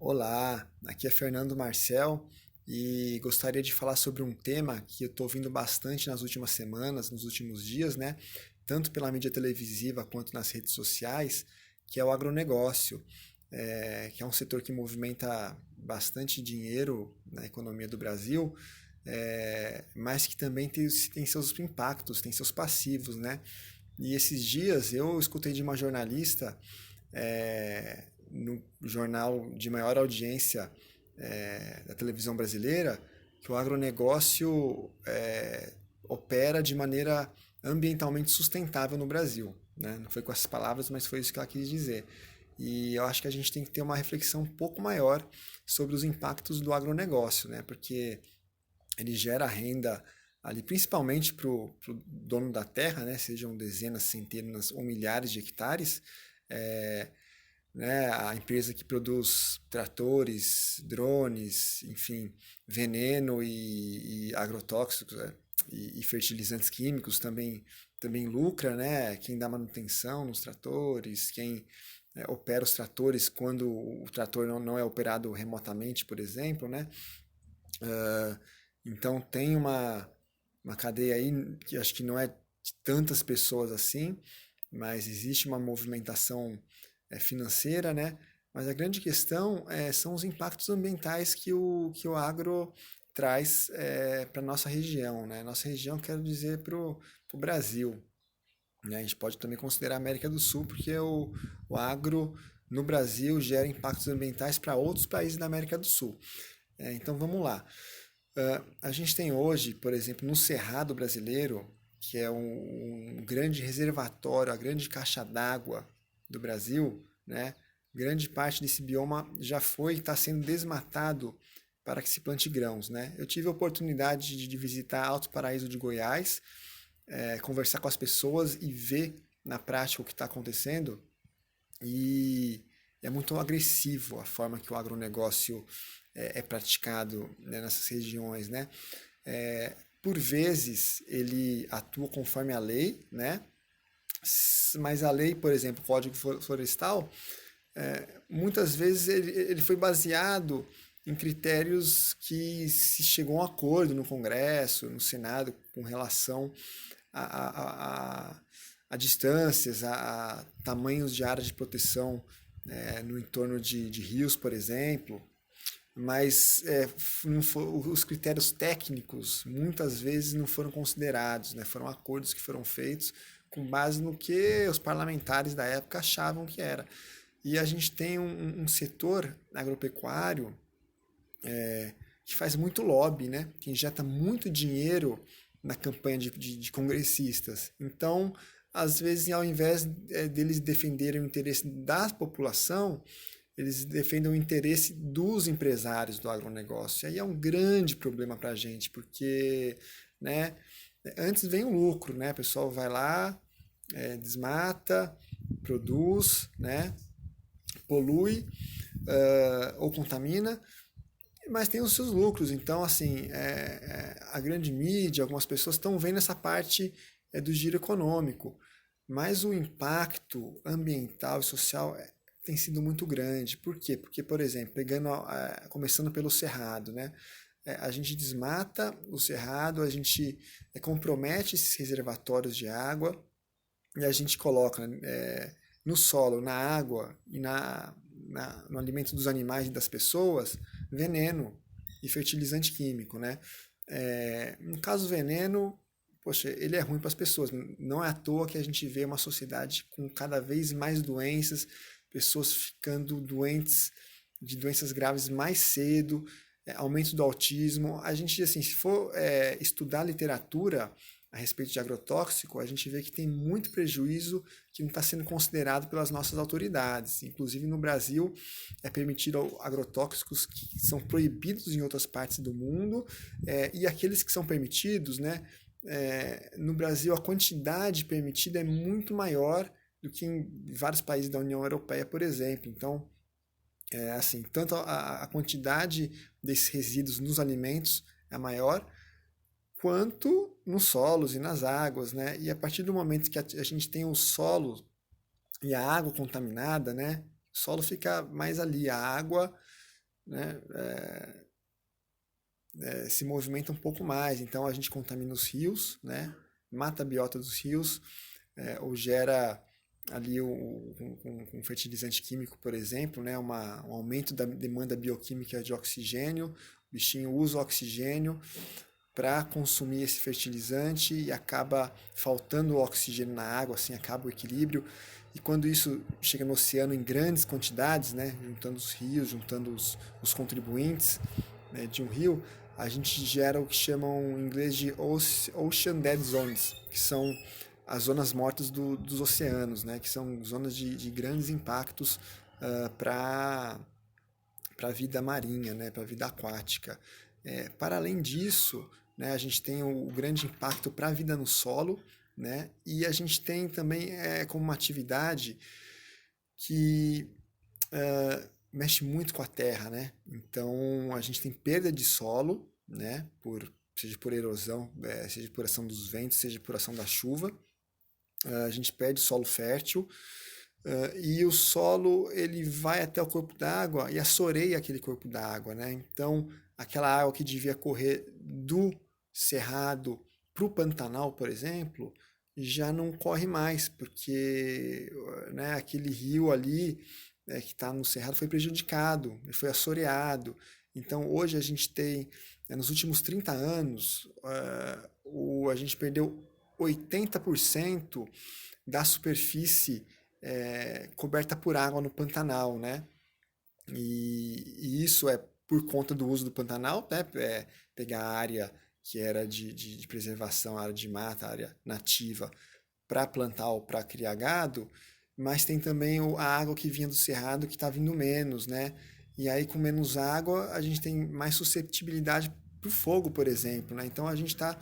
Olá, aqui é Fernando Marcel e gostaria de falar sobre um tema que eu estou ouvindo bastante nas últimas semanas, nos últimos dias, né? Tanto pela mídia televisiva quanto nas redes sociais, que é o agronegócio, que é um setor que movimenta bastante dinheiro na economia do Brasil, mas que também tem seus impactos, tem seus passivos, né? E esses dias eu escutei de uma jornalista no jornal de maior audiência da televisão brasileira que o agronegócio opera de maneira ambientalmente sustentável no Brasil. Né? Não foi com essas palavras, mas foi isso que ela quis dizer. E eu acho que a gente tem que ter uma reflexão um pouco maior sobre os impactos do agronegócio, né? Porque ele gera renda ali principalmente para o dono da terra, né? Sejam dezenas, centenas ou milhares de hectares, é, né, a empresa que produz tratores, drones, enfim, veneno e agrotóxicos, e fertilizantes químicos também lucra, né? Quem dá manutenção nos tratores, quem opera os tratores quando o trator não é operado remotamente, por exemplo, né? Uh, então tem uma cadeia aí que acho que não é de tantas pessoas assim, mas existe uma movimentação financeira, né? Mas a grande questão são os impactos ambientais que o agro traz para a nossa região, né? Nossa região, quero dizer, para o Brasil. Né? A gente pode também considerar a América do Sul, porque o agro no Brasil gera impactos ambientais para outros países da América do Sul. Então vamos lá. A gente tem hoje, por exemplo, no Cerrado brasileiro, que é um grande reservatório, a grande caixa d'água do Brasil, né? Grande parte desse bioma já foi e está sendo desmatado para que se plante grãos, né? Eu tive a oportunidade de visitar Alto Paraíso de Goiás, conversar com as pessoas e ver na prática o que está acontecendo. E é muito agressivo a forma que o agronegócio é praticado, né, nessas regiões, né? Por vezes ele atua conforme a lei, né? Mas a lei, por exemplo, o Código Florestal, muitas vezes ele foi baseado em critérios que se chegou a um acordo no Congresso, no Senado, com relação a, a, a, a distâncias, a tamanhos de área de proteção no entorno de rios, por exemplo, mas os critérios técnicos muitas vezes não foram considerados, né? Foram acordos que foram feitos com base no que os parlamentares da época achavam que era. E a gente tem um setor agropecuário que faz muito lobby, né? Que injeta muito dinheiro na campanha de congressistas. Então, às vezes, ao invés deles defenderem o interesse da população, eles defendem o interesse dos empresários do agronegócio. E aí é um grande problema para a gente, porque, né, antes vem o lucro, né? O pessoal vai lá, desmata, produz, né, polui ou contamina, mas tem os seus lucros. Então, assim, a grande mídia, algumas pessoas estão vendo essa parte do giro econômico, mas o impacto ambiental e social tem sido muito grande. Por quê? Porque, por exemplo, começando pelo cerrado, né? A gente desmata o cerrado, a gente compromete esses reservatórios de água e a gente coloca no solo, na água e no alimento dos animais e das pessoas veneno e fertilizante químico, né? No caso veneno, poxa, ele é ruim para as pessoas. Não é à toa que a gente vê uma sociedade com cada vez mais doenças, pessoas ficando doentes de doenças graves mais cedo, aumento do autismo. A gente, assim, se for estudar literatura a respeito de agrotóxico, a gente vê que tem muito prejuízo que não está sendo considerado pelas nossas autoridades. Inclusive no Brasil é permitido agrotóxicos que são proibidos em outras partes do mundo, e aqueles que são permitidos, né, no Brasil a quantidade permitida é muito maior do que em vários países da União Europeia, por exemplo. Então, assim, tanto a quantidade desses resíduos nos alimentos é maior, quanto nos solos e nas águas, né? E a partir do momento que a gente tem o solo e a água contaminada, né? O solo fica mais ali, a água né, se movimenta um pouco mais. Então a gente contamina os rios, né, mata a biota dos rios, ou gera ali com fertilizante químico, por exemplo, né, um aumento da demanda bioquímica de oxigênio. O bichinho usa o oxigênio para consumir esse fertilizante e acaba faltando oxigênio na água, assim acaba o equilíbrio. E quando isso chega no oceano em grandes quantidades, né, juntando os rios, juntando os contribuintes, né, de um rio, a gente gera o que chamam em inglês de Ocean Dead Zones, que são as zonas mortas dos oceanos, né, que são zonas de grandes impactos para a vida marinha, né, para a vida aquática. Para além disso, né, a gente tem o grande impacto para a vida no solo, né, e a gente tem também como uma atividade que mexe muito com a terra, né? Então a gente tem perda de solo, né? Seja por erosão, seja por ação dos ventos, seja por ação da chuva. A gente perde solo fértil e o solo ele vai até o corpo d'água e assoreia aquele corpo d'água, né? Então aquela água que devia correr do cerrado para o Pantanal, por exemplo, já não corre mais, porque né, aquele rio ali que está no cerrado foi prejudicado, foi assoreado. Então hoje a gente tem, nos últimos 30 anos, a gente perdeu 80% da superfície coberta por água no Pantanal, né? E isso é por conta do uso do Pantanal, né? Pegar a área que era de preservação, a área de mata, a área nativa, para plantar ou para criar gado, mas tem também a água que vinha do cerrado que está vindo menos, né? E aí com menos água a gente tem mais susceptibilidade para o fogo, por exemplo, né? Então a gente está,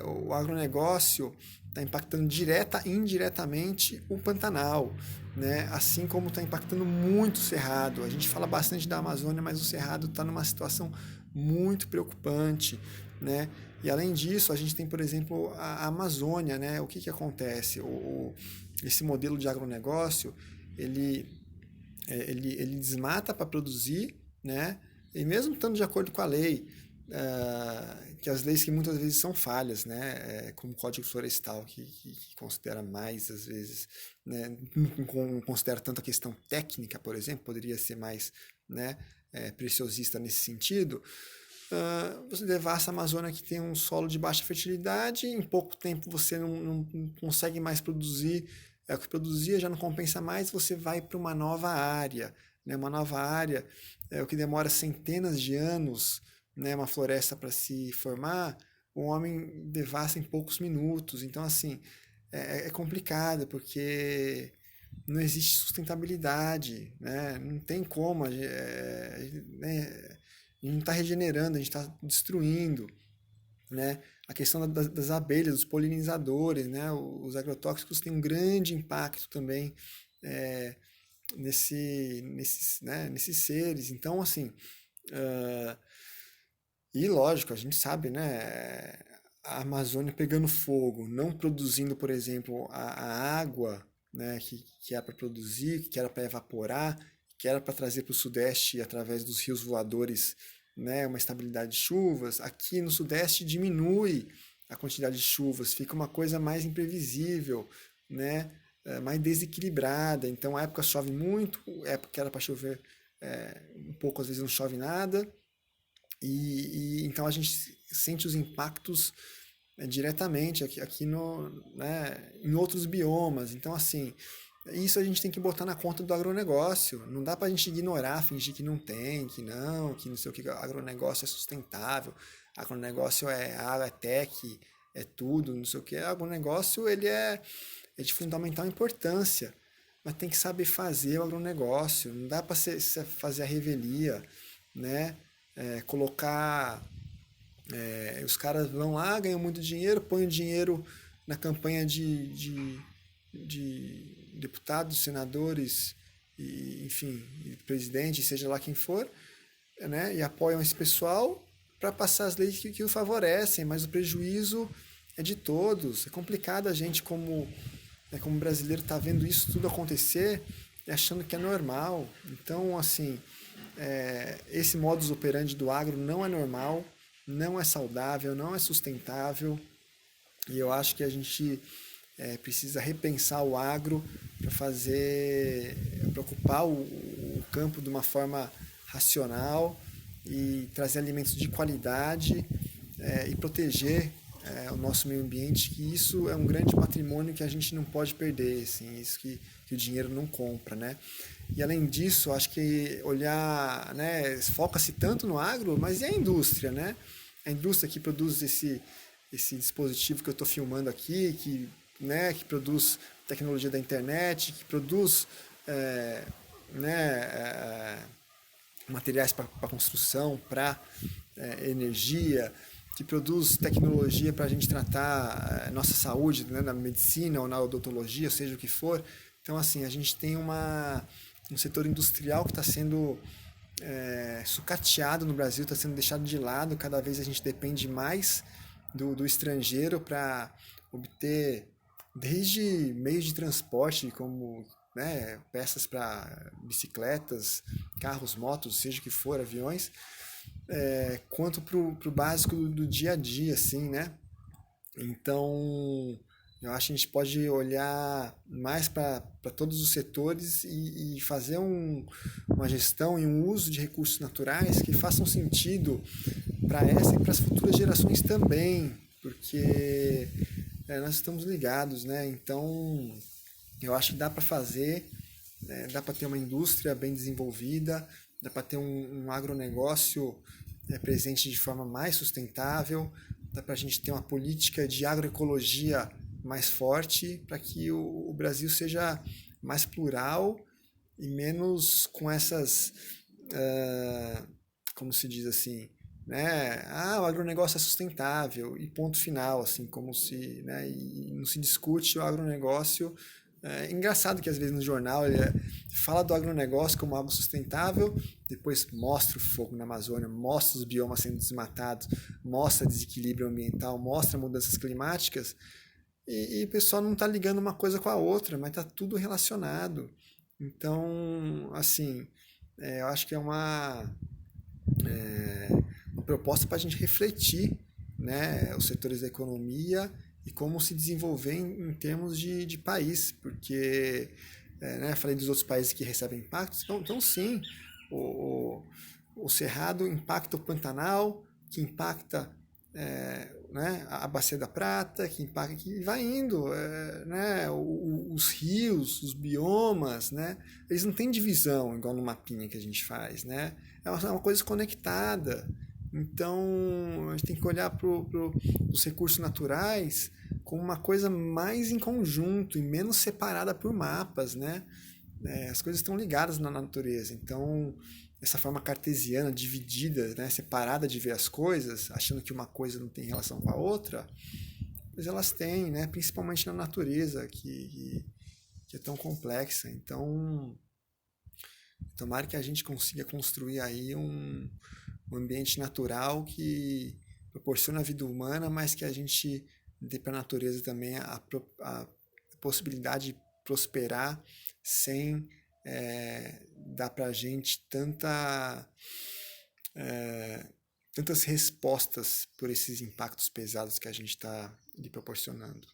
o agronegócio está impactando direta e indiretamente o Pantanal, né? Assim como está impactando muito o Cerrado. A gente fala bastante da Amazônia, mas o Cerrado está numa situação muito preocupante, né? E além disso, a gente tem, por exemplo, a Amazônia, né? O que que acontece? Esse modelo de agronegócio, ele, ele desmata para produzir, né? E mesmo estando de acordo com a lei, que as leis que muitas vezes são falhas, né? Como o Código Florestal, que considera mais, às vezes, né? Não considera tanto a questão técnica, por exemplo, poderia ser mais, né? Preciosista nesse sentido. Você devassa a Amazônia que tem um solo de baixa fertilidade, em pouco tempo você não consegue mais produzir, o que produzia já não compensa mais, você vai para uma nova área, né? Uma nova área, o que demora centenas de anos, né? Uma floresta para se formar, o homem devassa em poucos minutos. Então, assim, é complicado, porque não existe sustentabilidade, né? Não tem como, né? A gente não está regenerando, a gente está destruindo, né? A questão das abelhas, dos polinizadores, né? Os agrotóxicos têm um grande impacto também é, nesses seres. Então, assim, uh, e lógico, a gente sabe, né? A Amazônia pegando fogo, não produzindo, por exemplo, a água, né, que era para produzir, que era para evaporar, que era para trazer para o Sudeste através dos rios voadores, né, uma estabilidade de chuvas. Aqui no Sudeste diminui a quantidade de chuvas, fica uma coisa mais imprevisível, né, mais desequilibrada. Então, a época chove muito, a época que era para chover um pouco, às vezes não chove nada. Então a gente sente os impactos diretamente aqui no, né, em outros biomas. Então, assim, isso a gente tem que botar na conta do agronegócio. Não dá para a gente ignorar, fingir que não tem, que não sei o que. Agronegócio é sustentável, agronegócio é água, é tech, é tudo, não sei o que. Agronegócio ele é de fundamental importância, mas tem que saber fazer o agronegócio. Não dá para fazer a revelia, né? Colocar. Os caras vão lá, ganham muito dinheiro, põem o dinheiro na campanha de deputados, senadores, enfim, presidente, seja lá quem for, né? E apoiam esse pessoal para passar as leis que o favorecem, mas o prejuízo é de todos. É complicado a gente, como brasileiro, tá vendo isso tudo acontecer e achando que é normal. Então, assim, esse modus operandi do agro não é normal, não é saudável, não é sustentável, e eu acho que a gente precisa repensar o agro para ocupar o campo de uma forma racional e trazer alimentos de qualidade e proteger o nosso meio ambiente, que isso é um grande patrimônio que a gente não pode perder, assim, isso que o dinheiro não compra, né? E além disso, acho que olhar, né, foca-se tanto no agro, mas e a indústria, né? A indústria que produz esse dispositivo que eu estou filmando aqui, que produz tecnologia da internet, que produz né, materiais para construção, para energia, que produz tecnologia para a gente tratar nossa saúde, né, na medicina ou na odontologia, seja o que for. Então, assim, a gente tem um setor industrial que está sendo sucateado no Brasil, está sendo deixado de lado. Cada vez a gente depende mais do estrangeiro para obter desde meios de transporte, como né, peças para bicicletas, carros, motos, seja o que for, aviões, quanto para o básico do dia a dia, assim, né? Então, eu acho que a gente pode olhar mais para todos os setores e fazer uma gestão e um uso de recursos naturais que façam sentido para essa e para as futuras gerações também, porque nós estamos ligados, né? Então, eu acho que dá para fazer, dá para ter uma indústria bem desenvolvida, dá para ter um agronegócio presente de forma mais sustentável, dá para a gente ter uma política de agroecologia mais forte para que o Brasil seja mais plural e menos com essas, como se diz assim, né? O agronegócio é sustentável e ponto final, assim, como se, né? E não se discute o agronegócio. É engraçado que às vezes no jornal ele fala do agronegócio como algo sustentável, depois mostra o fogo na Amazônia, mostra os biomas sendo desmatados, mostra desequilíbrio ambiental, mostra mudanças climáticas, e o pessoal não está ligando uma coisa com a outra, mas está tudo relacionado. Então, assim, eu acho que é uma proposta para a gente refletir, né, os setores da economia e como se desenvolver em termos de país, porque né, falei dos outros países que recebem impactos, então sim, o, o Cerrado impacta o Pantanal, que impacta né, a Bacia da Prata, que impacta, que vai indo, né, os rios, os biomas, né, eles não têm divisão igual no mapinha que a gente faz, né, é uma coisa conectada. Então, a gente tem que olhar para os recursos naturais como uma coisa mais em conjunto e menos separada por mapas, né? As coisas estão ligadas na natureza. Então, essa forma cartesiana, dividida, né, separada de ver as coisas, achando que uma coisa não tem relação com a outra, mas elas têm, né? Principalmente na natureza, que é tão complexa. Então, tomara que a gente consiga construir aí um ambiente natural que proporciona a vida humana, mas que a gente dê para a natureza também a possibilidade de prosperar sem dar para a gente tantas respostas por esses impactos pesados que a gente está lhe proporcionando.